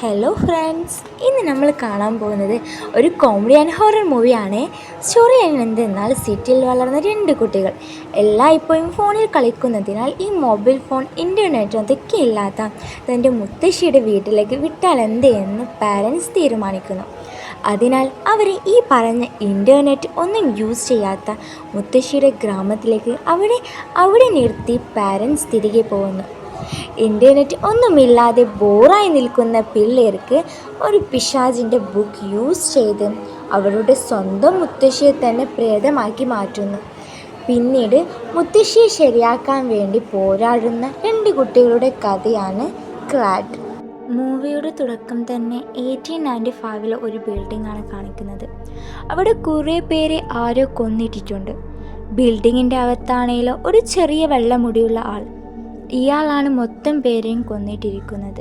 Hello friends, ഇന്ന് നമ്മൾ കാണാൻ പോകുന്നത് ഒരു കോമഡി ആൻഡ് ഹൊറർ മൂവിയാണ്. സ്റ്റോറി എന്തെന്നാൽ സിറ്റിയിൽ വളർന്ന രണ്ട് കുട്ടികൾ ഇപ്പോഴും ഫോണിൽ കളിക്കുന്നതിനാൽ ഈ മൊബൈൽ ഫോൺ ഇൻ്റർനെറ്റ് അതൊക്കെ ഇല്ലാത്ത തൻ്റെ മുത്തശ്ശിയുടെ വീട്ടിലേക്ക് വിട്ടാൽ എന്തെന്ന് പാരൻസ് തീരുമാനിക്കുന്നു. അതിനാൽ അവർ ഈ പറഞ്ഞ ഇൻ്റർനെറ്റ് ഒന്നും യൂസ് ചെയ്യാത്ത മുത്തശ്ശിയുടെ ഗ്രാമത്തിലേക്ക് അവിടെ നിർത്തി പാരൻസ് തിരികെ പോകുന്നു. ഇൻ്റർനെറ്റ് ഒന്നുമില്ലാതെ ബോറായി നിൽക്കുന്ന പിള്ളേർക്ക് ഒരു പിശാചിൻ്റെ ബുക്ക് യൂസ് ചെയ്ത് അവരുടെ സ്വന്തം മുത്തശ്ശിയെ തന്നെ പ്രേതമാക്കി മാറ്റുന്നു. പിന്നീട് മുത്തശ്ശിയെ ശരിയാക്കാൻ വേണ്ടി പോരാടുന്ന രണ്ട് കുട്ടികളുടെ കഥയാണ് ക്ലാഡ്. മൂവിയുടെ തുടക്കം തന്നെ 1895 ഒരു ബിൽഡിംഗ് ആണ് കാണിക്കുന്നത്. അവിടെ കുറേ പേരെ ആരോ കൊന്നിട്ടിട്ടുണ്ട്. ബിൽഡിങ്ങിൻ്റെ അകത്താണേലോ ഒരു ചെറിയ വെള്ളമുടിയുള്ള ആൾ. ഇയാളാണ് മൊത്തം പേരെയും കൊന്നിട്ടിരിക്കുന്നത്.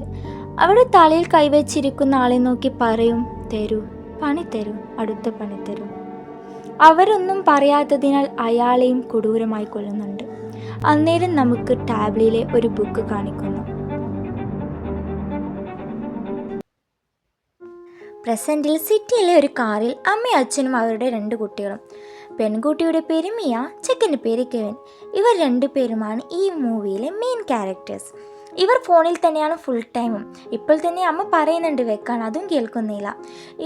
അവിടെ തലയിൽ കൈവച്ചിരിക്കുന്ന ആളെ നോക്കി പറയും, തരൂ, പണി തരൂ, അടുത്ത പണി തരൂ. അവരൊന്നും പറയാത്തതിനാൽ അയാളെയും കൊടൂരമായി കൊല്ലുന്നുണ്ട്. അന്നേരം നമുക്ക് ടാബ്ലിലെ ഒരു ബുക്ക് കാണിക്കുന്നു. പ്രസൻറ്റിൽ സിറ്റിയിലെ ഒരു കാറിൽ അമ്മയും അച്ഛനും അവരുടെ രണ്ട് കുട്ടികളും. പെൺകുട്ടിയുടെ പേര് മിയ, ചെക്കൻ്റെ പേര് കെവിൻ. ഇവർ രണ്ടുപേരുമാണ് ഈ മൂവിയിലെ മെയിൻ ക്യാരക്ടേഴ്സ്. ഇവർ ഫോണിൽ തന്നെയാണ് ഫുൾ ടൈമും. ഇപ്പോൾ തന്നെ അമ്മ പറയുന്നുണ്ട് വെക്കാൻ, അതും കേൾക്കുന്നില്ല.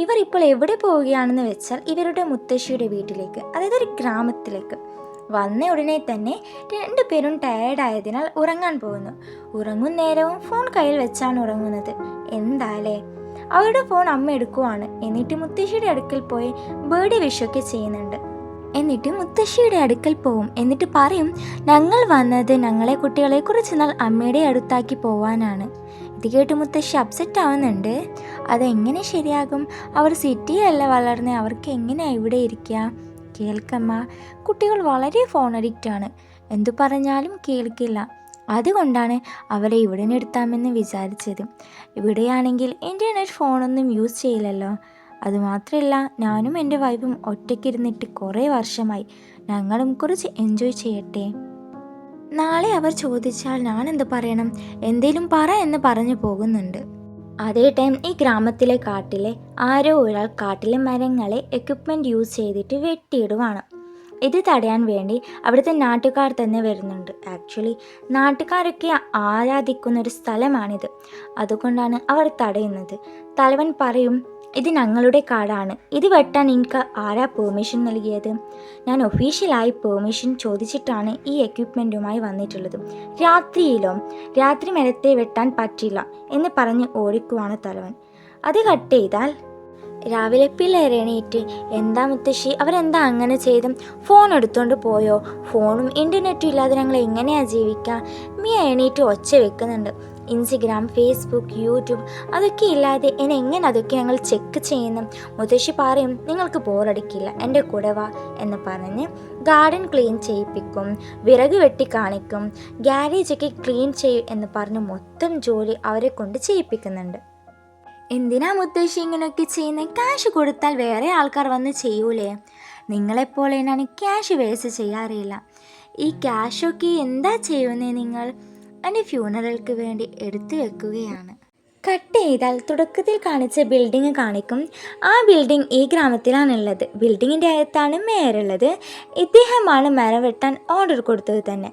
ഇവർ ഇപ്പോൾ എവിടെ പോവുകയാണെന്ന് വെച്ചാൽ ഇവരുടെ മുത്തശ്ശിയുടെ വീട്ടിലേക്ക്, അതായത് ഒരു ഗ്രാമത്തിലേക്ക്. വന്ന ഉടനെ തന്നെ രണ്ടുപേരും ടയേർഡായതിനാൽ ഉറങ്ങാൻ പോകുന്നു. ഉറങ്ങും നേരവും ഫോൺ കയ്യിൽ വെച്ചാണ് ഉറങ്ങുന്നത്. എന്താലേ, അവരുടെ ഫോൺ അമ്മ എടുക്കുവാണ്. എന്നിട്ട് മുത്തശ്ശിയുടെ അടുക്കൽ പോയി ബർത്ത്ഡേ വിഷൊക്കെ ചെയ്യുന്നുണ്ട്. എന്നിട്ട് മുത്തശ്ശിയുടെ അടുക്കൽ പോവും. എന്നിട്ട് പറയും, ഞങ്ങൾ വന്നത് ഞങ്ങളെ കുട്ടികളെ കുറച്ച് നാൾ അമ്മയുടെ അടുത്താക്കി പോവാനാണ്. ഇത് കേട്ട് മുത്തശ്ശി അപ്സെറ്റ് ആവുന്നുണ്ട്. അതെങ്ങനെ ശരിയാകും? അവർ സിറ്റിയിലല്ല വളർന്ന്, അവർക്ക് എങ്ങനെയാണ് ഇവിടെ ഇരിക്കുക? കേൾക്കമ്മ, കുട്ടികൾ വളരെ ഫോൺ അഡിക്റ്റാണ്. എന്തു പറഞ്ഞാലും കേൾക്കില്ല. അതുകൊണ്ടാണ് അവരെ ഇവിടെ നിർത്താമെന്ന് വിചാരിച്ചത്. ഇവിടെയാണെങ്കിൽ ഇൻ്റർനെറ്റ് ഫോണൊന്നും യൂസ് ചെയ്യില്ലല്ലോ. അതുമാത്രമല്ല, ഞാനും എൻ്റെ വൈഫും ഒറ്റയ്ക്കിരുന്നിട്ട് കുറേ വർഷമായി. ഞങ്ങളും കുറച്ച് എൻജോയ് ചെയ്യട്ടെ. നാളെ അവർ ചോദിച്ചാൽ ഞാൻ എന്ത് പറയണം? എന്തേലും പറ എന്ന് പറഞ്ഞു പോകുന്നുണ്ട്. അതേ ടൈം ഈ ഗ്രാമത്തിലെ കാട്ടിലെ ആരോ ഒരാൾ കാട്ടിലെ മരങ്ങളെ എക്യുപ്മെൻറ്റ് യൂസ് ചെയ്തിട്ട് വെട്ടിയിടുവാണ്. ഇത് തടയാൻ വേണ്ടി അവിടുത്തെ നാട്ടുകാർ തന്നെ വരുന്നുണ്ട്. ആക്ച്വലി നാട്ടുകാരൊക്കെ ആരാധിക്കുന്ന ഒരു സ്ഥലമാണിത്. അതുകൊണ്ടാണ് അവർ തടയുന്നത്. തലവൻ പറയും, ഇത് ഞങ്ങളുടെ കാടാണ്. ഇത് വെട്ടാൻ എനിക്ക് ആരാ പെർമിഷൻ നൽകിയത്? ഞാൻ ഒഫീഷ്യലായി പെർമിഷൻ ചോദിച്ചിട്ടാണ് ഈ എക്യുപ്മെൻറ്റുമായി വന്നിട്ടുള്ളത്. രാത്രി മരത്തെ വെട്ടാൻ പറ്റില്ല എന്ന് പറഞ്ഞ് ഓടിക്കുവാണ് തലവൻ. അത് കട്ട് ചെയ്താൽ രാവിലെ പിള്ളേരെ എണീറ്റ്, എന്താ മുത്തശ്ശി, അവരെന്താ അങ്ങനെ ചെയ്ത്? ഫോൺ എടുത്തുകൊണ്ട് പോയോ? ഫോണും ഇൻ്റർനെറ്റും ഇല്ലാതെ ഞങ്ങൾ എങ്ങനെയാണ് ജീവിക്കുക? മിയ എണീറ്റ് ഒച്ച വെക്കുന്നുണ്ട്. ഇൻസ്റ്റഗ്രാം, ഫേസ്ബുക്ക്, യൂട്യൂബ് അതൊക്കെ ഇല്ലാതെ എങ്ങനെ അതൊക്കെ ഞങ്ങൾ ചെക്ക് ചെയ്യുന്നു? മുത്തശ്ശി പറയും, നിങ്ങൾക്ക് ബോറടിക്കില്ല, എൻ്റെ കൂടെ വാ എന്ന് പറഞ്ഞ് ഗാർഡൻ ക്ലീൻ ചെയ്യിപ്പിക്കും, വിറക് വെട്ടി കാണിക്കും, ഗ്യാരേജൊക്കെ ക്ലീൻ ചെയ്യും എന്ന് പറഞ്ഞ് മൊത്തം ജോലി അവരെ കൊണ്ട് ചെയ്യിപ്പിക്കുന്നുണ്ട്. എന്തിനാ മുത്തശ്ശി ഇങ്ങനെയൊക്കെ ചെയ്യുന്നത്? ക്യാഷ് കൊടുത്താൽ വേറെ ആൾക്കാർ വന്ന് ചെയ്യൂലേ? നിങ്ങളെപ്പോലെ ഞാൻ ക്യാഷ് വേസ്റ്റ് ചെയ്യാറില്ല. ഈ ക്യാഷൊക്കെ എന്താ ചെയ്യുന്നത് നിങ്ങൾ? എൻ്റെ ഫ്യൂണറൽക്ക് വേണ്ടി എടുത്തു വെക്കുകയാണ്. കട്ട് ചെയ്താൽ തുടക്കത്തിൽ കാണിച്ച ബിൽഡിങ് കാണിക്കും. ആ ബിൽഡിംഗ് ഈ ഗ്രാമത്തിലാണുള്ളത്. ബിൽഡിങ്ങിൻ്റെ അകത്താണ് മേയറുള്ളത്. ഇദ്ദേഹമാണ് മരം വെട്ടാൻ ഓർഡർ കൊടുത്തത് തന്നെ.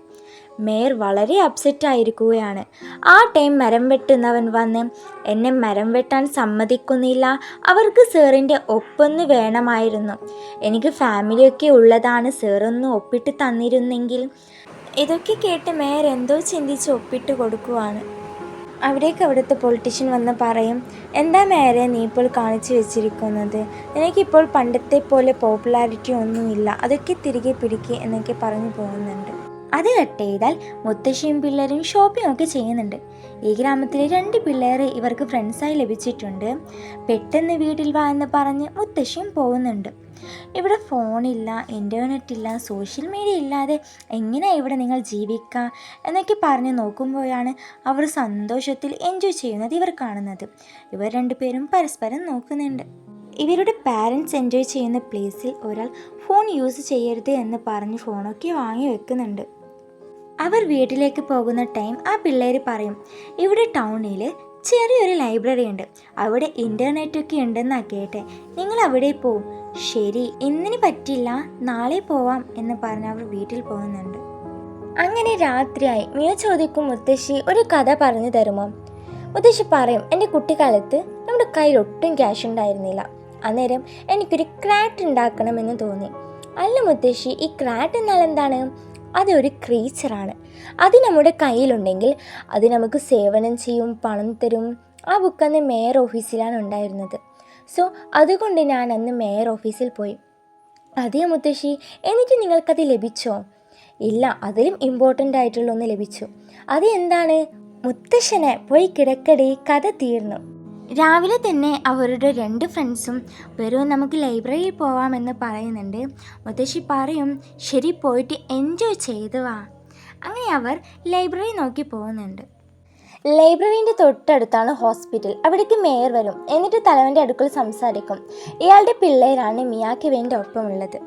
മേയർ വളരെ അപ്സെറ്റായിരിക്കുകയാണ്. ആ ടൈം മരം വെട്ടുന്നവൻ വന്ന്, എന്നെ മരം വെട്ടാൻ സമ്മതിക്കുന്നില്ല, അവർക്ക് സാറിൻ്റെ ഒപ്പൊന്ന് വേണമായിരുന്നു. എനിക്ക് ഫാമിലിയൊക്കെ ഉള്ളതാണ്, സാറൊന്ന് ഒപ്പിട്ട് തന്നിരുന്നെങ്കിൽ. ഇതൊക്കെ കേട്ട് മേയർ എന്തോ ചിന്തിച്ച് ഒപ്പിട്ട് കൊടുക്കുവാണ്. അവിടുത്തെ പൊളിറ്റീഷ്യൻ വന്ന് പറയും, എന്താ മേയറെ നീ ഇപ്പോൾ കാണിച്ചു വെച്ചിരിക്കുന്നത്? നിനക്കിപ്പോൾ പണ്ടത്തെ പോലെ പോപ്പുലാരിറ്റി ഒന്നുമില്ല, അതൊക്കെ തിരികെ പിടിക്കുക എന്നൊക്കെ പറഞ്ഞു പോകുന്നുണ്ട്. അത് കട്ട് ചെയ്താൽ മുത്തശ്ശിയും പിള്ളേരും ഷോപ്പിംഗ് ഒക്കെ ചെയ്യുന്നുണ്ട്. ഈ ഗ്രാമത്തിലെ രണ്ട് പിള്ളേരെ ഇവർക്ക് ഫ്രണ്ട്സായി ലഭിച്ചിട്ടുണ്ട്. പെട്ടെന്ന് വീട്ടിൽ വാ എന്ന് പറഞ്ഞ് മുത്തശ്ശിയും പോകുന്നുണ്ട്. ഇവിടെ ഫോണില്ല, ഇൻ്റർനെറ്റ് ഇല്ല, സോഷ്യൽ മീഡിയ ഇല്ലാതെ എങ്ങനെയാണ് ഇവിടെ നിങ്ങൾ ജീവിക്കുക എന്നൊക്കെ പറഞ്ഞ് നോക്കുമ്പോഴാണ് അവർ സന്തോഷത്തിൽ എൻജോയ് ചെയ്യുന്നത് ഇവർ കാണുന്നത്. ഇവർ രണ്ടുപേരും പരസ്പരം നോക്കുന്നുണ്ട്. ഇവരുടെ പാരൻസ് എൻജോയ് ചെയ്യുന്ന പ്ലേസിൽ ഒരാൾ ഫോൺ യൂസ് ചെയ്യരുത് എന്ന് പറഞ്ഞ് ഫോണൊക്കെ വാങ്ങി വെക്കുന്നുണ്ട്. അവർ വീട്ടിലേക്ക് പോകുന്ന ടൈം ആ പിള്ളേർ പറയും, ഇവിടെ ടൗണിൽ ചെറിയൊരു ലൈബ്രറി ഉണ്ട്, അവിടെ ഇൻ്റർനെറ്റൊക്കെ ഉണ്ടെന്നാണ് കേട്ടെ. നിങ്ങൾ അവിടെ പോവും. ശരി, ഇന്നിന് പറ്റില്ല, നാളെ പോവാം എന്ന് പറഞ്ഞ് അവർ വീട്ടിൽ പോകുന്നുണ്ട്. അങ്ങനെ രാത്രിയായി. മിയ ചോദിക്കും, മുത്തശ്ശി ഒരു കഥ പറഞ്ഞു തരുമോ? മുത്തശ്ശി പറയും, എൻ്റെ കുട്ടിക്കാലത്ത് നമ്മുടെ കയ്യിൽ ഒട്ടും ക്യാഷ് ഉണ്ടായിരുന്നില്ല. അന്നേരം എനിക്കൊരു ക്രാറ്റ് ഉണ്ടാക്കണമെന്ന് തോന്നി. അല്ല മുത്തശ്ശി, ഈ ക്രാറ്റ് എന്നാൽ എന്താണ്? അതൊരു ക്രീച്ചറാണ്. അത് നമ്മുടെ കയ്യിലുണ്ടെങ്കിൽ അത് നമുക്ക് സേവനം ചെയ്യും, പണം തരും. ആ ബുക്ക് അന്ന് മേയർ ഓഫീസിലാണ് ഉണ്ടായിരുന്നത്. സോ അതുകൊണ്ട് ഞാൻ അന്ന് മേയർ ഓഫീസിൽ പോയി. അതേ മുത്തശ്ശി, എന്നിട്ട് നിങ്ങൾക്കത് ലഭിച്ചോ? ഇല്ല, അതിലും ഇമ്പോർട്ടൻ്റ് ആയിട്ടുള്ള ഒന്ന് ലഭിച്ചു. അത് എന്താണ്? മുത്തശ്ശനെ പോയി കിടക്കടി, കഥ തീർന്നു. രാവിലെ തന്നെ അവരുടെ 2 ഫ്രണ്ട്സും വരും, നമുക്ക് ലൈബ്രറിയിൽ പോവാമെന്ന് പറയുന്നുണ്ട്. മുത്തശ്ശി പറയും, ശരി, പോയിട്ട് എൻജോയ് ചെയ്തു വാ. അങ്ങനെ അവർ ലൈബ്രറി നോക്കി പോകുന്നുണ്ട്. ലൈബ്രറീൻ്റെ തൊട്ടടുത്താണ് ഹോസ്പിറ്റൽ. അവിടേക്ക് മേയർ വരും. എന്നിട്ട് തലവൻ്റെ അടുക്കൽ സംസാരിക്കും. ഇയാളുടെ പിള്ളേരാണ് മിയാക്ക് വേണ്ടി ഒപ്പമുള്ളത്.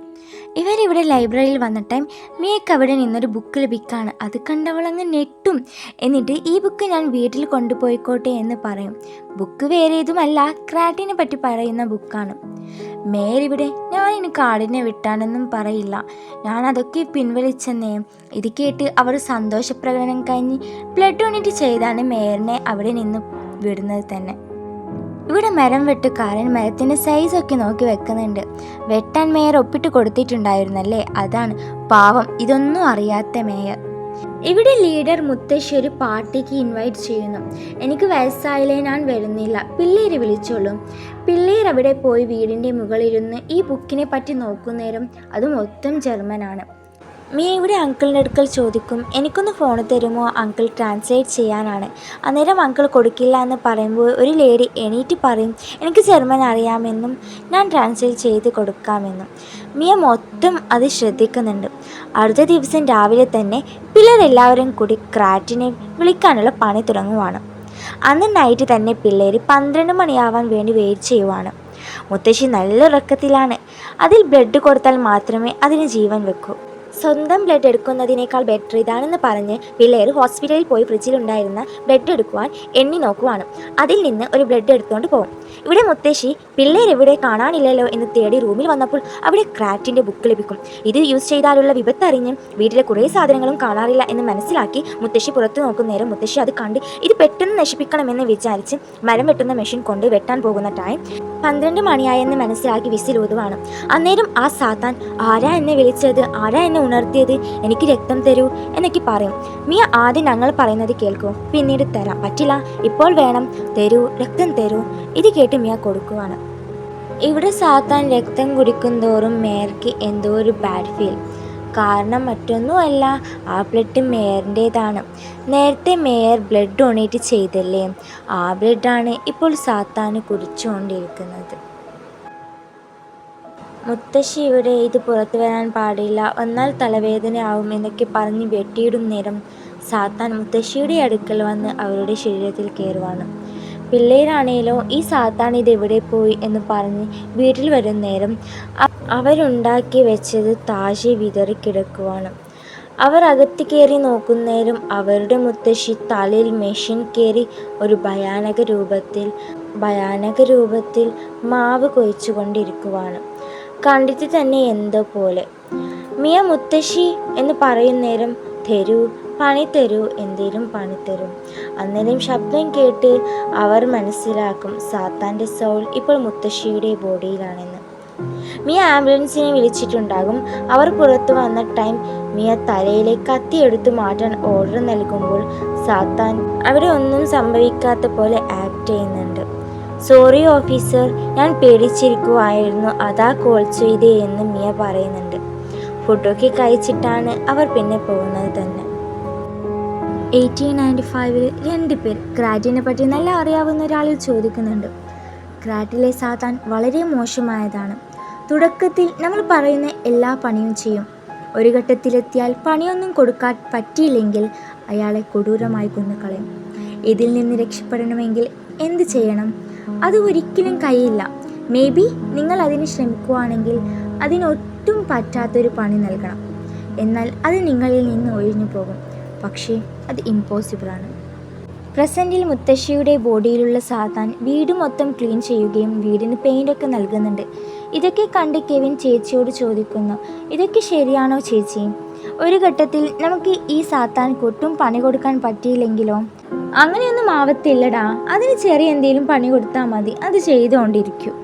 ഇവരിവിടെ ലൈബ്രറിയിൽ വന്ന ടൈം മിയക്ക് അവിടെ നിന്നൊരു ബുക്ക് ലഭിക്കാണ്. അത് കണ്ടവളങ്ങ് ഞെട്ടും. എന്നിട്ട് ഈ ബുക്ക് ഞാൻ വീട്ടിൽ കൊണ്ടുപോയിക്കോട്ടെ എന്ന് പറയും. ബുക്ക് വേറെ ഏതുമല്ല, ക്രാറ്റിനെ പറ്റി പറയുന്ന ബുക്കാണ്. മേയർ ഇവിടെ, ഞാൻ ഇനി കാടിനെ വിട്ടാണെന്നും പറയില്ല, ഞാൻ അതൊക്കെ പിൻവലിച്ചെന്നേ. ഇത് കേട്ട് അവർ സന്തോഷപ്രകടനം കഴിഞ്ഞ് ബ്ലഡ് ഡൊണേറ്റ് ചെയ്താണ് മേയറിനെ അവിടെ നിന്ന് വിടുന്നത് തന്നെ. ഇവിടെ മരം വെട്ടുകാരൻ മരത്തിൻ്റെ സൈസൊക്കെ നോക്കി വെക്കുന്നുണ്ട്. വെട്ടാൻ മേയർ ഒപ്പിട്ട് കൊടുത്തിട്ടുണ്ടായിരുന്നല്ലേ, അതാണ് പാവം ഇതൊന്നും അറിയാത്ത മേയർ. ഇവിടെ ലീഡർ മുത്തശ്ശി ഒരു പാർട്ടിക്ക് ഇൻവൈറ്റ് ചെയ്യുന്നു. എനിക്ക് വയസ്സായാലേ ഞാൻ വരുന്നില്ല, പിള്ളേരെ വിളിച്ചോളും. പിള്ളേർ അവിടെ പോയി വീടിൻ്റെ മുകളിലിരുന്ന് ഈ ബുക്കിനെ പറ്റി നോക്കുന്നേരം അത് മൊത്തം ജർമ്മനാണ്. മിയ ഇവിടെ അങ്കിളിൻ്റെ അടുക്കൽ ചോദിക്കും, എനിക്കൊന്ന് ഫോൺ തരുമോ, അങ്കിൾ ട്രാൻസ്ലേറ്റ് ചെയ്യാനാണ്. അന്നേരം അങ്കിൾ കൊടുക്കില്ല എന്ന് പറയുമ്പോൾ ഒരു ലേഡി എണീറ്റ് പറയും, എനിക്ക് ജർമ്മൻ അറിയാമെന്നും ഞാൻ ട്രാൻസ്ലേറ്റ് ചെയ്ത് കൊടുക്കാമെന്നും. മിയ മൊത്തം അത് ശ്രദ്ധിക്കുന്നുണ്ട്. അടുത്ത ദിവസം രാവിലെ തന്നെ പിള്ളേരെല്ലാവരും കൂടി ക്രാറ്റിനെ വിളിക്കാനുള്ള പണി തുടങ്ങുവാണ്. അന്ന് നൈറ്റ് തന്നെ പിള്ളേർ 12 മണിയാവാൻ വേണ്ടി വെയിറ്റ് ചെയ്യുവാണ്. മുത്തശ്ശി നല്ല ഉറക്കത്തിലാണ്. അതിൽ ബ്ലഡ് കൊടുത്താൽ മാത്രമേ അതിന് ജീവൻ വെക്കൂ. സ്വന്തം ബ്ലഡ് എടുക്കുന്നതിനേക്കാൾ ബെറ്റർ ഇതാണെന്ന് പറഞ്ഞ് പിള്ളേർ ഹോസ്പിറ്റലിൽ പോയി ഫ്രിഡ്ജിലുണ്ടായിരുന്ന ബ്ലഡ് എടുക്കുവാൻ എണ്ണി നോക്കുവാണ്. അതിൽ നിന്ന് ഒരു ബ്ലഡ് എടുത്തുകൊണ്ട് പോകും. ഇവിടെ മുത്തശ്ശി പിള്ളേരെവിടെ കാണാനില്ലല്ലോ എന്ന് തേടി റൂമിൽ വന്നപ്പോൾ അവിടെ ക്രാറ്റിൻ്റെ ബുക്ക് ലഭിക്കും. ഇത് യൂസ് ചെയ്താലുള്ള വിപത്ത് അറിഞ്ഞ് വീട്ടിലെ കുറേ സാധനങ്ങളും കാണാറില്ല എന്ന് മനസ്സിലാക്കി മുത്തശ്ശി പുറത്തു നോക്കുന്നേരം മുത്തശ്ശി അത് കണ്ട് ഇത് പെട്ടെന്ന് നശിപ്പിക്കണമെന്ന് വിചാരിച്ച് മരം വെട്ടുന്ന മെഷീൻ കൊണ്ട് വെട്ടാൻ പോകുന്ന ടൈം 12 മണിയായെന്ന് മനസ്സിലാക്കി വിസിലൂതുവാണ്. അന്നേരം ആ സാത്താൻ, ആരാ എന്നെ വിളിച്ചത്, ആരാ എന്നെ ഉണർത്തിയത്, എനിക്ക് രക്തം തരൂ എന്നൊക്കെ പറയും. മിയ ആദ്യം ഞങ്ങൾ പറയുന്നത് കേൾക്കൂ, പിന്നീട് തരാം, പറ്റില്ല, ഇപ്പോൾ വേണം, തരൂ, രക്തം തരൂ. ഇത് കേട്ട് മിയ കൊടുക്കുവാണ്. ഇവിടെ സാത്താൻ രക്തം കുടിക്കും തോറും മേയർക്ക് എന്തോ ഒരു ബാഡ് ഫീൽ. കാരണം മറ്റൊന്നുമല്ല, ആ ബ്ലഡ് മേയറിൻ്റേതാണ്. നേരത്തെ മേയർ ബ്ലഡ് ഡൊണേറ്റ് ചെയ്തല്ലേ, ആ ബ്ലഡാണ് ഇപ്പോൾ സാത്താന് കുടിച്ചുകൊണ്ടിരിക്കുന്നത്. മുത്തശ്ശി ഇവിടെ ഇത് പുറത്തു വരാൻ പാടില്ല, വന്നാൽ തലവേദനയാവും എന്നൊക്കെ പറഞ്ഞ് വെട്ടിയിടും നേരം സാത്താൻ മുത്തശ്ശിയുടെ അടുക്കൽ വന്ന് അവരുടെ ശരീരത്തിൽ കയറുവാണ്. പിള്ളേരാണേലോ ഈ സാത്താൻ ഇതെവിടെ പോയി എന്ന് പറഞ്ഞ് വീട്ടിൽ വരും നേരം അവരുണ്ടാക്കി വെച്ചത് താഴെ വിതറിക്കിടക്കുവാണ്. അവർ അകത്ത് കയറി നോക്കുന്നേരം അവരുടെ മുത്തശ്ശി തലയിൽ മെഷീൻ കയറി ഒരു ഭയാനക രൂപത്തിൽ മാവ് കൊഴിച്ചു കൊണ്ടിരിക്കുവാണ്. കണ്ടിട്ട് തന്നെ എന്തോ പോലെ. മിയ മുത്തശ്ശി എന്ന് പറയുന്നേരം, തരൂ, പണി തരൂ, എന്തേലും പണി തരൂ. അന്നേരം ശബ്ദം കേട്ട് അവർ മനസ്സിലാക്കും സാത്താൻ്റെ സോൾ ഇപ്പോൾ മുത്തശ്ശിയുടെ ബോഡിയിലാണെന്ന്. മിയ ആംബുലൻസിനെ വിളിച്ചിട്ടുണ്ടാകും. അവർ പുറത്തു വന്ന ടൈം മിയ തലയിലെ കത്തി എടുത്തു മാറ്റാൻ ഓർഡർ നൽകുമ്പോൾ സാത്താൻ അവിടെ ഒന്നും സംഭവിക്കാത്ത പോലെ ആക്ട് ചെയ്യുന്നുണ്ട്. സോറി ഓഫീസർ, ഞാൻ പേടിച്ചിരിക്കുവായിരുന്നു, അതാ കോൾ ചെയ്തേ എന്ന് മിയ പറയുന്നുണ്ട്. ഫുഡൊക്കെ കഴിച്ചിട്ടാണ് അവർ പിന്നെ പോകുന്നത് തന്നെ. 1895 2 പേർ ക്രാറ്റിനെ പറ്റി നല്ല അറിയാവുന്ന ഒരാളിൽ ചോദിക്കുന്നുണ്ട്. ക്രാറ്റിലെ സാത്താൻ വളരെ മോശമായതാണ്. തുടക്കത്തിൽ നമ്മൾ പറയുന്ന എല്ലാ പണിയും ചെയ്യും. ഒരു ഘട്ടത്തിലെത്തിയാൽ പണിയൊന്നും കൊടുക്കാൻ പറ്റിയില്ലെങ്കിൽ അയാളെ കൊടൂരമായി കൊന്നുകളയും. ഇതിൽ നിന്ന് രക്ഷപ്പെടണമെങ്കിൽ എന്ത് ചെയ്യണം? അത് ഒരിക്കലും കഴിയില്ല. മേ ബി നിങ്ങൾ അതിന് ശ്രമിക്കുകയാണെങ്കിൽ അതിനൊട്ടും പറ്റാത്തൊരു പണി നൽകണം. എന്നാൽ അത് നിങ്ങളിൽ നിന്ന് ഒഴിഞ്ഞു പോകും. പക്ഷേ അത് ഇമ്പോസിബിളാണ്. പ്രസൻറ്റിൽ മുത്തശ്ശിയുടെ ബോഡിയിലുള്ള സാത്താൻ വീട് മൊത്തം ക്ലീൻ ചെയ്യുകയും വീടിന് പെയിൻ്റൊക്കെ നൽകുന്നുണ്ട്. ഇതൊക്കെ കണ്ട് കെവിൻ ചേച്ചിയോട് ചോദിക്കുന്നു, ഇതൊക്കെ ശരിയാണോ ചേച്ചി? ഒരു ഘട്ടത്തിൽ നമുക്ക് ഈ സാത്താൻ കൊട്ടും പണി കൊടുക്കാൻ പറ്റിയില്ലെങ്കിലോ? അങ്ങനെയൊന്നും ആവത്തില്ലടാ, അതിന് ചെറിയ എന്തെങ്കിലും പണി കൊടുത്താൽ മതി, അത് ചെയ്തുകൊണ്ടിരിക്കും.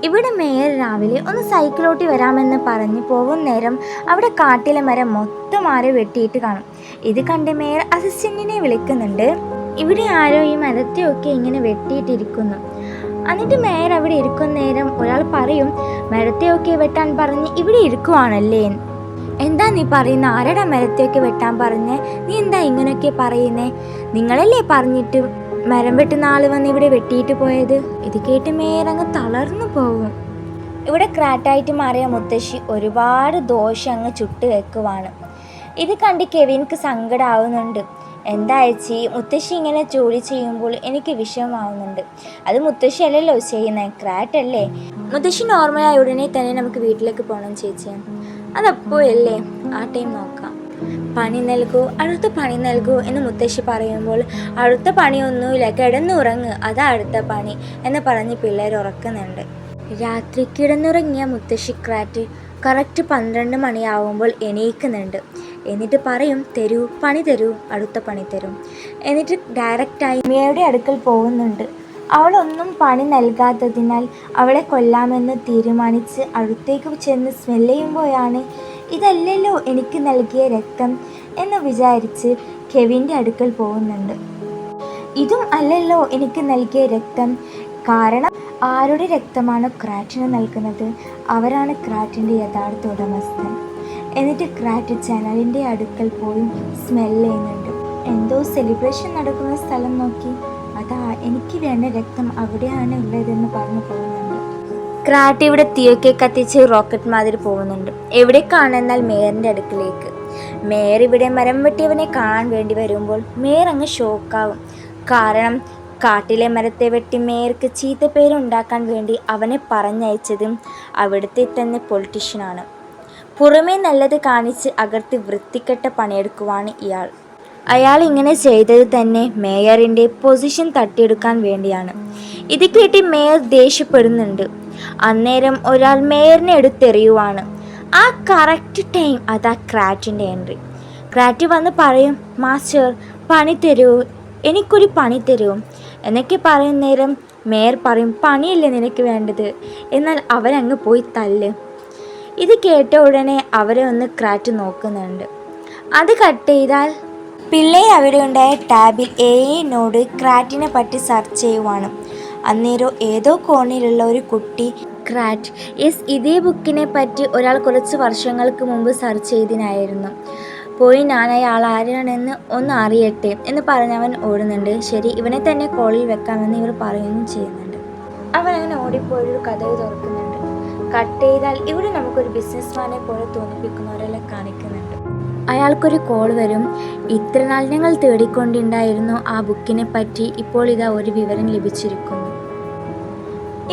ഇവിടെ മേയർ രാവിലെ ഒന്ന് സൈക്കിളോട്ടി വരാമെന്ന് പറഞ്ഞ് പോകുന്ന നേരം അവിടെ കാട്ടിലെ മരം മൊത്തം ആരെ വെട്ടിയിട്ട് കാണും. ഇത് കണ്ട് മേയർ അസിസ്റ്റന്റിനെ വിളിക്കുന്നുണ്ട്. ഇവിടെ ആരോ ഈ മരത്തെയൊക്കെ ഇങ്ങനെ വെട്ടിയിട്ടിരിക്കുന്നു. എന്നിട്ട് മേയർ അവിടെ ഇരിക്കുന്ന നേരം ഒരാൾ പറയും, മരത്തെയൊക്കെ വെട്ടാൻ പറഞ്ഞ് ഇവിടെ ഇരിക്കുവാണല്ലേ? എന്താ നീ പറയുന്ന? ആരടാ മരത്തെയൊക്കെ വെട്ടാൻ പറഞ്ഞേ? നീ എന്താ ഇങ്ങനെയൊക്കെ പറയുന്നേ? നിങ്ങളല്ലേ പറഞ്ഞിട്ട് മരം വെട്ടുന്ന ആൾ വന്ന് ഇവിടെ വെട്ടിയിട്ട് പോയത്? ഇത് കേട്ട് മേയർ അങ്ങ് തളർന്നു പോകും. ഇവിടെ ക്രാറ്റായിട്ട് മാറിയ മുത്തശ്ശി ഒരുപാട് ദോശം അങ്ങ് ചുട്ട് വെക്കുവാണ്. ഇത് കണ്ട് കെവിൻക്ക് സങ്കടമാവുന്നുണ്ട്. എന്താ ചേച്ചി, മുത്തശ്ശി ഇങ്ങനെ ജോലി ചെയ്യുമ്പോൾ എനിക്ക് വിഷമമാവുന്നുണ്ട്. അത് മുത്തശ്ശി അല്ലല്ലോ ചെയ്യുന്നത്, ക്രാറ്റല്ലേ. മുത്തശ്ശി നോർമലായ ഉടനെ തന്നെ നമുക്ക് വീട്ടിലേക്ക് പോകണം ചേച്ചി. അതപ്പോഴല്ലേ, ആ ടൈം നോക്കാം. പണി നൽകൂ, അടുത്ത പണി നൽകൂ എന്ന് മുത്തശ്ശി പറയുമ്പോൾ അടുത്ത പണിയൊന്നുമില്ല, കിടന്നുറങ്ങ്, അതാ അടുത്ത പണി എന്ന് പറഞ്ഞ് പിള്ളേർ ഉറക്കുന്നുണ്ട്. രാത്രി കിടന്നുറങ്ങിയ മുത്തശ്ശി ക്രാറ്റ് കറക്റ്റ് 12 മണിയാവുമ്പോൾ എണീക്കുന്നുണ്ട്. എന്നിട്ട് പറയും, തരൂ, പണി തരൂ, അടുത്ത പണി തരും. എന്നിട്ട് ഡയറക്റ്റായി മിയയുടെ അടുക്കൽ പോകുന്നുണ്ട്. അവളൊന്നും പണി നൽകാത്തതിനാൽ അവളെ കൊല്ലാമെന്ന് തീരുമാനിച്ച് അടുത്തേക്ക് ചെന്ന് സ്മെല്ല് ചെയ്യുമ്പോഴാണ്, ഇതല്ലല്ലോ എനിക്ക് നൽകിയ രക്തം എന്ന് വിചാരിച്ച് കെവിൻ്റെ അടുക്കൽ പോകുന്നുണ്ട്. ഇതും അല്ലല്ലോ എനിക്ക് നൽകിയ രക്തം, കാരണം ആരുടെ രക്തമാണോ ക്രാറ്റിന് നൽകുന്നത് അവരാണ് ക്രാറ്റിൻ്റെ യഥാർത്ഥ ഉടമസ്ഥൻ. എന്നിട്ട് ക്രാറ്റ് ജനലിൻ്റെ അടുക്കൽ പോയി സ്മെല്ല് ചെയ്യുന്നുണ്ട്. എന്തോ സെലിബ്രേഷൻ നടക്കുന്ന സ്ഥലം നോക്കി, അതാ എനിക്ക് വേണ്ട രക്തം അവിടെയാണ് ഉള്ളതെന്ന് പറഞ്ഞു പോകുന്നുണ്ട്. ക്രാറ്റ് ഇവിടെ തീയൊക്കെ കത്തിച്ച് റോക്കറ്റ് മാതിരി പോകുന്നുണ്ട്. എവിടേക്കാണെന്നാൽ മേയറിൻ്റെ അടുക്കിലേക്ക്. മേയർ ഇവിടെ മരം വെട്ടിയവനെ കാണാൻ വേണ്ടി വരുമ്പോൾ മേയർ അങ്ങ് ഷോക്കാവും. കാരണം കാട്ടിലെ മരത്തെ വെട്ടി മേയർക്ക് ചീത്തപ്പേരുണ്ടാക്കാൻ വേണ്ടി അവനെ പറഞ്ഞയച്ചതും അവിടുത്തെ തന്നെ പൊളിറ്റീഷ്യനാണ്. പുറമേ നല്ലത് കാണിച്ച് അകത്ത് വൃത്തികെട്ട പണിയെടുക്കുവാണ് ഇയാൾ. അയാൾ ഇങ്ങനെ ചെയ്തത് തന്നെ മേയറിൻ്റെ പൊസിഷൻ തട്ടിയെടുക്കാൻ വേണ്ടിയാണ്. ഇത് കേട്ട് മേയർ ദേഷ്യപ്പെടുന്നുണ്ട്. അന്നേരം ഒരാൾ മേയറിനെ എടുത്തെറിയുവാണ്. ആ കറക്റ്റ് ടൈം അതാ ക്രാറ്റിൻ്റെ എൻട്രി. ക്രാറ്റ് വന്ന് പറയും, മാസ്റ്റർ പണി തരൂ, എനിക്കൊരു പണി തരൂ എന്നൊക്കെ പറയുന്ന നേരം മേയർ പറയും, പണിയല്ലേ നിനക്ക് വേണ്ടത്, എന്നാൽ അവരങ്ങ് പോയി തല്ല്. ഇത് കേട്ട ഉടനെ അവരെ ഒന്ന് ക്രാറ്റ് നോക്കുന്നുണ്ട്. അത് കട്ട് ചെയ്താൽ പിള്ളേർ അവിടെ ഉണ്ടായ ടാബിൽ എഐനോട് ക്രാറ്റിനെ പറ്റി സെർച്ച് ചെയ്യുവാണ്. അന്നേരം ഏതോ കോണിലുള്ള ഒരു കുട്ടി ക്രാറ്റ് ഇതേ ബുക്കിനെ പറ്റി ഒരാൾ കുറച്ച് വർഷങ്ങൾക്ക് മുമ്പ് സെർച്ച് ചെയ്തിനായിരുന്നു. പോയി ഞാൻ അയാൾ ആരാണെന്ന് ഒന്ന് അറിയട്ടെ എന്ന് പറഞ്ഞവൻ ഓടുന്നുണ്ട്. ശരി, ഇവനെ തന്നെ കോളിൽ വെക്കാമെന്ന് ഇവർ പറയുകയും ചെയ്യുന്നുണ്ട്. അവൻ അങ്ങനെ ഓടിപ്പോയൊരു കഥവ് തുറക്കുന്നുണ്ട്. കട്ട് ചെയ്താൽ ഇവിടെ നമുക്കൊരു ബിസിനസ്മാനെ പോലെ തോന്നിപ്പിക്കുന്നവരെല്ലാം കാണിക്കുന്നുണ്ട്. അയാൾക്കൊരു കോൾ വരും. ഇത്ര നാൾ ഞങ്ങൾ തേടിക്കൊണ്ടുണ്ടായിരുന്നു ആ ബുക്കിനെ പറ്റി, ഇപ്പോൾ ഇതാ ഒരു വിവരം ലഭിച്ചിരിക്കുന്നു.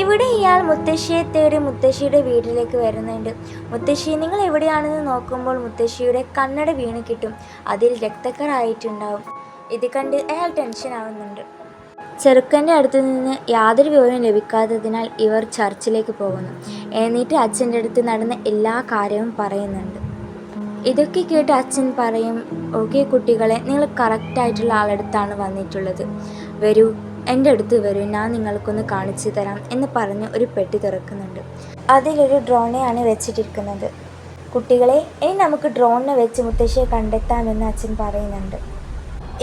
ഇവിടെ ഇയാൾ മുത്തശ്ശിയെ തേടി മുത്തശ്ശിയുടെ വീട്ടിലേക്ക് വരുന്നുണ്ട്. മുത്തശ്ശി നിങ്ങൾ എവിടെയാണെന്ന് നോക്കുമ്പോൾ മുത്തശ്ശിയുടെ കണ്ണട വീണ് കിട്ടും. അതിൽ രക്തക്കറായിട്ടുണ്ടാവും. ഇത് കണ്ട് അയാൾ ടെൻഷൻ ആവുന്നുണ്ട്. ചെറുക്കൻ്റെ അടുത്ത് നിന്ന് യാതൊരു വിവരവും ലഭിക്കാത്തതിനാൽ ഇവർ ചർച്ചിലേക്ക് പോകുന്നു. എന്നിട്ട് അച്ഛൻ്റെ അടുത്ത് നടന്ന എല്ലാ കാര്യവും പറയുന്നുണ്ട്. ഇതൊക്കെ കേട്ട് അച്ഛൻ പറയും, ഓക്കെ കുട്ടികളെ, നിങ്ങൾ കറക്റ്റായിട്ടുള്ള ആളടുത്താണ് വന്നിട്ടുള്ളത്, വരൂ എൻ്റെ അടുത്ത് വരൂ, ഞാൻ നിങ്ങൾക്കൊന്ന് കാണിച്ചു തരാം എന്ന് പറഞ്ഞ് ഒരു പെട്ടി തുറക്കുന്നുണ്ട്. അതിലൊരു ഡ്രോണെയാണ് വെച്ചിട്ടിരിക്കുന്നത്. കുട്ടികളെ, ഇനി നമുക്ക് ഡ്രോണിനെ വെച്ച് മുത്തശ്ശിയെ കണ്ടെത്താമെന്ന് അച്ഛൻ പറയുന്നുണ്ട്.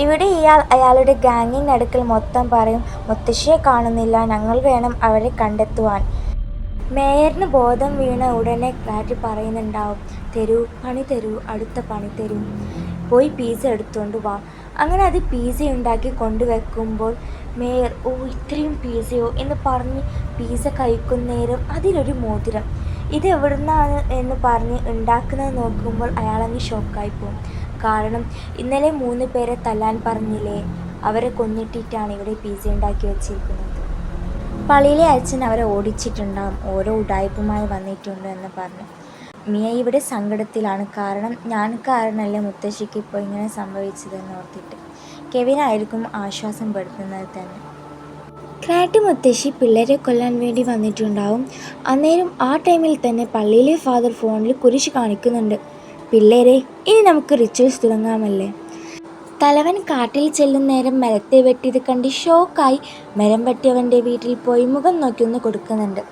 ഇവിടെ ഇയാൾ അയാളുടെ ഗാങ്ങിൻ്റെ അടുക്കൽ മൊത്തം പറയും, മുത്തശ്ശിയെ കാണുന്നില്ല, ഞങ്ങൾ വേണം അവരെ കണ്ടെത്തുവാൻ. മേയറിന് ബോധം വീണ ഉടനെ ക്രാറ്റ് പറയുന്നുണ്ടാവും, തരൂ, പണി തരൂ, അടുത്ത പണി തരൂ, പോയി പിസ്സ എടുത്തുകൊണ്ട് വാ. അങ്ങനെ അത് പിസ്സ ഉണ്ടാക്കി കൊണ്ടുവെക്കുമ്പോൾ മേയർ, ഓ ഇത്രയും പിസ്സയോ എന്ന് പറഞ്ഞ് പിസ്സ കഴിക്കുന്നേരം അതിലൊരു മോതിരം, ഇത് എവിടുന്നാണ് എന്ന് പറഞ്ഞ് ഉണ്ടാക്കുന്നത് നോക്കുമ്പോൾ അയാളങ്ങ് ഷോക്കായി പോകും. കാരണം ഇന്നലെ 3 പേരെ തല്ലാൻ പറഞ്ഞില്ലേ, അവരെ കൊന്നിട്ടിട്ടാണ് ഇവിടെ പിസ്സ ഉണ്ടാക്കി വെച്ചിരിക്കുന്നത്. പള്ളിയിലെ അച്ഛൻ അവരെ ഓടിച്ചിട്ടുണ്ടാകും, ഓരോ ഉടായ്പുമായി വന്നിട്ടുണ്ട് എന്ന് പറഞ്ഞു. മിയ ഇവിടെ സങ്കടത്തിലാണ്. കാരണം ഞാൻ കാരണമല്ലേ മുത്തശ്ശിക്ക് ഇപ്പോൾ ഇങ്ങനെ സംഭവിച്ചതെന്ന് ഓർത്തിട്ട്. കെവിനായിരിക്കും ആശ്വാസം പെടുത്തുന്നത് തന്നെ. ക്രാറ്റ് മുത്തശ്ശി പിള്ളേരെ കൊല്ലാൻ വേണ്ടി വന്നിട്ടുണ്ടാവും. അന്നേരം ആ ടൈമിൽ തന്നെ പള്ളിയിലെ ഫാദർ ഫോണിൽ കുരിശ് കാണിക്കുന്നുണ്ട്. പിള്ളേരെ, ഇനി നമുക്ക് റിച്വൽസ് തുടങ്ങാമല്ലേ. തലവൻ കാട്ടിൽ ചെല്ലും നേരം മരത്തെ വെട്ടിയത് കണ്ട് ഷോക്കായി മരം വെട്ടിയവൻ്റെ വീട്ടിൽ പോയി മുഖം നോക്കി ഒന്ന് കൊടുക്കുന്നുണ്ട്.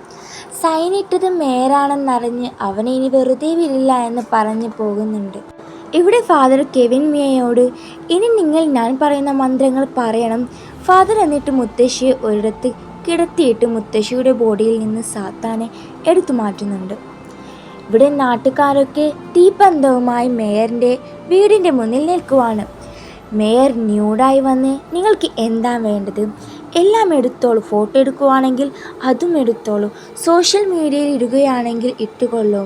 സൈനിട്ടത് മേയറാണെന്നറിഞ്ഞ് അവനെ ഇനി വെറുതെ വിടില്ല എന്ന് പറഞ്ഞു പോകുന്നുണ്ട്. ഇവിടെ ഫാദർ കെവിൻ മിയയോട് ഇനി നിങ്ങൾ ഞാൻ പറയുന്ന മന്ത്രങ്ങൾ പറയണം ഫാദർ എന്നിട്ട് മുത്തശ്ശിയെ ഒരിടത്ത് കിടത്തിയിട്ട് മുത്തശ്ശിയുടെ ബോഡിയിൽ നിന്ന് സാത്താനെ എടുത്തു മാറ്റുന്നുണ്ട്. ഇവിടെ നാട്ടുകാരൊക്കെ തീപ്പന്തവുമായി മേയറിൻ്റെ വീടിൻ്റെ മുന്നിൽ നിൽക്കുവാണ്. മേയർ ന്യൂഡായി വന്ന് നിങ്ങൾക്ക് എന്താ വേണ്ടത്, എല്ലാം എടുത്തോളൂ, ഫോട്ടോ എടുക്കുവാണെങ്കിൽ അതും എടുത്തോളൂ, സോഷ്യൽ മീഡിയയിൽ ഇടുകയാണെങ്കിൽ ഇട്ടുകൊള്ളൂ.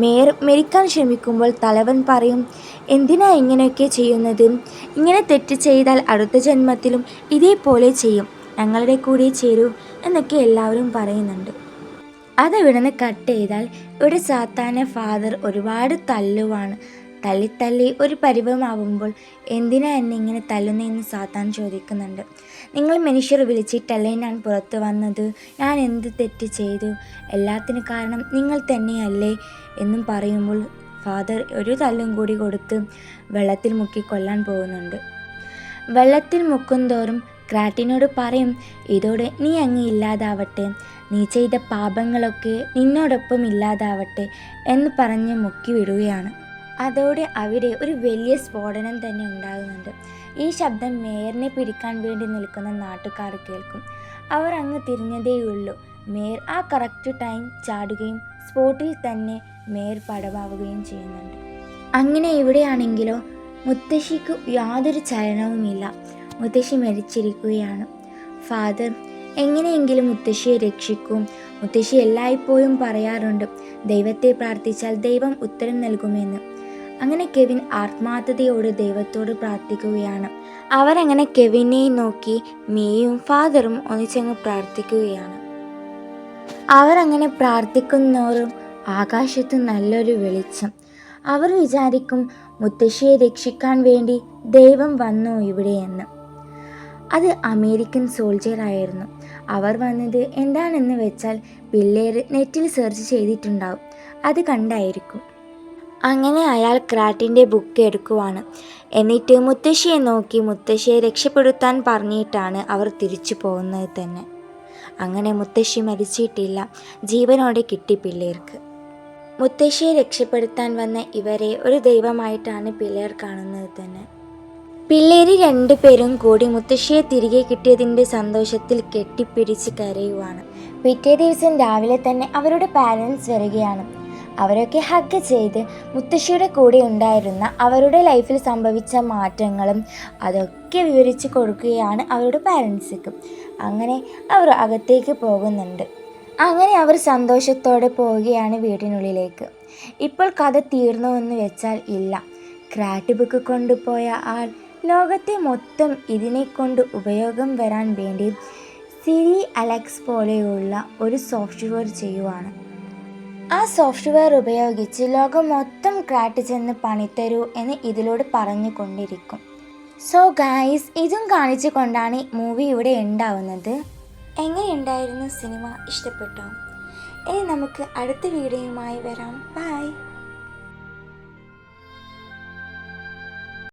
മേയർ മരിക്കാൻ ശ്രമിക്കുമ്പോൾ തലവൻ പറയും എന്തിനാ ഇങ്ങനെയൊക്കെ ചെയ്യുന്നത്, ഇങ്ങനെ തെറ്റ് ചെയ്താൽ അടുത്ത ജന്മത്തിലും ഇതേപോലെ ചെയ്യും, ഞങ്ങളുടെ കൂടെ ചേരൂ എന്നൊക്കെ എല്ലാവരും പറയുന്നുണ്ട്. അതവിടുന്ന് കട്ട് ചെയ്താൽ ഇവിടെ സാത്താനെ ഫാദർ ഒരുപാട് തല്ലുവാണ്. തല്ലി ഒരു പരിവമാവുമ്പോൾ എന്തിനാ എന്നെ ഇങ്ങനെ തല്ലുന്നതെന്ന് സാത്താൻ ചോദിക്കുന്നുണ്ട്. നിങ്ങൾ മനുഷ്യർ വിളിച്ചിട്ടല്ലേ ഞാൻ പുറത്തു വന്നത്, ഞാൻ എന്ത് തെറ്റ് ചെയ്തു, എല്ലാത്തിനും കാരണം നിങ്ങൾ തന്നെയല്ലേ എന്നും പറയുമ്പോൾ ഫാദർ ഒരു തല്ലും കൂടി കൊടുത്ത് വെള്ളത്തിൽ മുക്കി കൊല്ലാൻ പോകുന്നുണ്ട്. വെള്ളത്തിൽ മുക്കുന്തോറും ക്രാറ്റിനോട് പറയും ഇതോടെ നീ അങ്ങ് ഇല്ലാതാവട്ടെ, നീ ചെയ്ത പാപങ്ങളൊക്കെ നിന്നോടൊപ്പം ഇല്ലാതാവട്ടെ എന്ന് പറഞ്ഞ് മുക്കി വിടുകയാണ്. അതോടെ അവിടെ ഒരു വലിയ സ്ഫോടനം തന്നെ ഉണ്ടാകുന്നുണ്ട്. ഈ ശബ്ദം മേയറിനെ പിടിക്കാൻ വേണ്ടി നിൽക്കുന്ന നാട്ടുകാർ കേൾക്കും. അവർ അങ്ങ് തിരിഞ്ഞതേയുള്ളൂ. മേയർ ആ കറക്റ്റ് ടൈം ചാടുകയും സ്പോട്ടിൽ തന്നെ മേയർ പടവാവുകയും ചെയ്യുന്നുണ്ട്. അങ്ങനെ ഇവിടെയാണെങ്കിലോ മുത്തശ്ശിക്ക് യാതൊരു ചലനവുമില്ല. മുത്തശ്ശി മരിച്ചിരിക്കുകയാണ്. ഫാദർ എങ്ങനെയെങ്കിലും മുത്തശ്ശിയെ രക്ഷിക്കും. മുത്തശ്ശി എല്ലായ്പ്പോഴും പറയാറുണ്ട് ദൈവത്തെ പ്രാർത്ഥിച്ചാൽ ദൈവം ഉത്തരം നൽകുമെന്ന്. അങ്ങനെ കെവിൻ ആത്മാർത്ഥതയോട് ദൈവത്തോട് പ്രാർത്ഥിക്കുകയാണ്. അവരങ്ങനെ കെവിനെ നോക്കി മിയയും ഫാദറും ഒന്നിച്ചങ്ങ് പ്രാർത്ഥിക്കുകയാണ്. അവരങ്ങനെ പ്രാർത്ഥിക്കുന്നോറും ആകാശത്ത് നല്ലൊരു വെളിച്ചം. അവർ വിചാരിക്കും മുത്തശ്ശിയെ രക്ഷിക്കാൻ വേണ്ടി ദൈവം വന്നു ഇവിടെയെന്ന്. അത് അമേരിക്കൻ സോൾജിയർ ആയിരുന്നു. അവർ വന്നത് എന്താണെന്ന് വെച്ചാൽ പിള്ളേർ നെറ്റിൽ സെർച്ച് ചെയ്തിട്ടുണ്ടാവും, അത് കണ്ടായിരിക്കും. അങ്ങനെ അയാൾ ക്രാറ്റിൻ്റെ ബുക്ക് എടുക്കുവാണ്. എന്നിട്ട് മുത്തശ്ശിയെ നോക്കി മുത്തശ്ശിയെ രക്ഷപ്പെടുത്താൻ പറഞ്ഞിട്ടാണ് അവർ തിരിച്ചു പോകുന്നത് തന്നെ. അങ്ങനെ മുത്തശ്ശി മരിച്ചിട്ടില്ല, ജീവനോടെ കിട്ടി പിള്ളേർക്ക്. മുത്തശ്ശിയെ രക്ഷപ്പെടുത്താൻ വന്ന ഇവരെ ഒരു ദൈവമായിട്ടാണ് പിള്ളേർ കാണുന്നത് തന്നെ. പിള്ളേർ രണ്ടുപേരും കൂടി മുത്തശ്ശിയെ തിരികെ കിട്ടിയതിൻ്റെ സന്തോഷത്തിൽ കെട്ടിപ്പിടിച്ച് കരയുവാണ്. പിറ്റേ ദിവസം രാവിലെ തന്നെ അവരുടെ പാരൻസ് വരികയാണ്. അവരൊക്കെ ഹഗ് ചെയ്ത് മുത്തശ്ശിയുടെ കൂടെ ഉണ്ടായിരുന്ന അവരുടെ ലൈഫിൽ സംഭവിച്ച മാറ്റങ്ങളും അതൊക്കെ വിവരിച്ച് കൊടുക്കുകയാണ് അവരുടെ പാരൻസിക്ക്. അങ്ങനെ അവർ അകത്തേക്ക് പോകുന്നുണ്ട്. അങ്ങനെ അവർ സന്തോഷത്തോടെ പോവുകയാണ് വീടിനുള്ളിലേക്ക്. ഇപ്പോൾ കഥ തീർന്നുവെന്ന് വെച്ചാൽ ഇല്ല. ക്രാറ്റ് ബുക്ക് കൊണ്ടുപോയ ആൾ ലോകത്തെ മൊത്തം ഇതിനെക്കൊണ്ട് ഉപയോഗം വരാൻ വേണ്ടി സിരി അലക്സ് പോലെയുള്ള ഒരു സോഫ്റ്റ്വെയർ ചെയ്യുവാണ്. ആ സോഫ്റ്റ്വെയർ ഉപയോഗിച്ച് ലോകം മൊത്തം ക്രാറ്റ് ചെന്ന് പണിത്തരൂ എന്ന് ഇതിലൂടെ പറഞ്ഞുകൊണ്ടിരിക്കും. സോ ഗായ്സ്, ഇതും കാണിച്ചു കൊണ്ടാണ് മൂവി ഇവിടെ ഉണ്ടാവുന്നത്. എങ്ങനെയുണ്ടായിരുന്നു സിനിമ? ഇഷ്ടപ്പെട്ടോ? ഇനി നമുക്ക് അടുത്ത വീഡിയോയുമായി വരാം. ബൈ.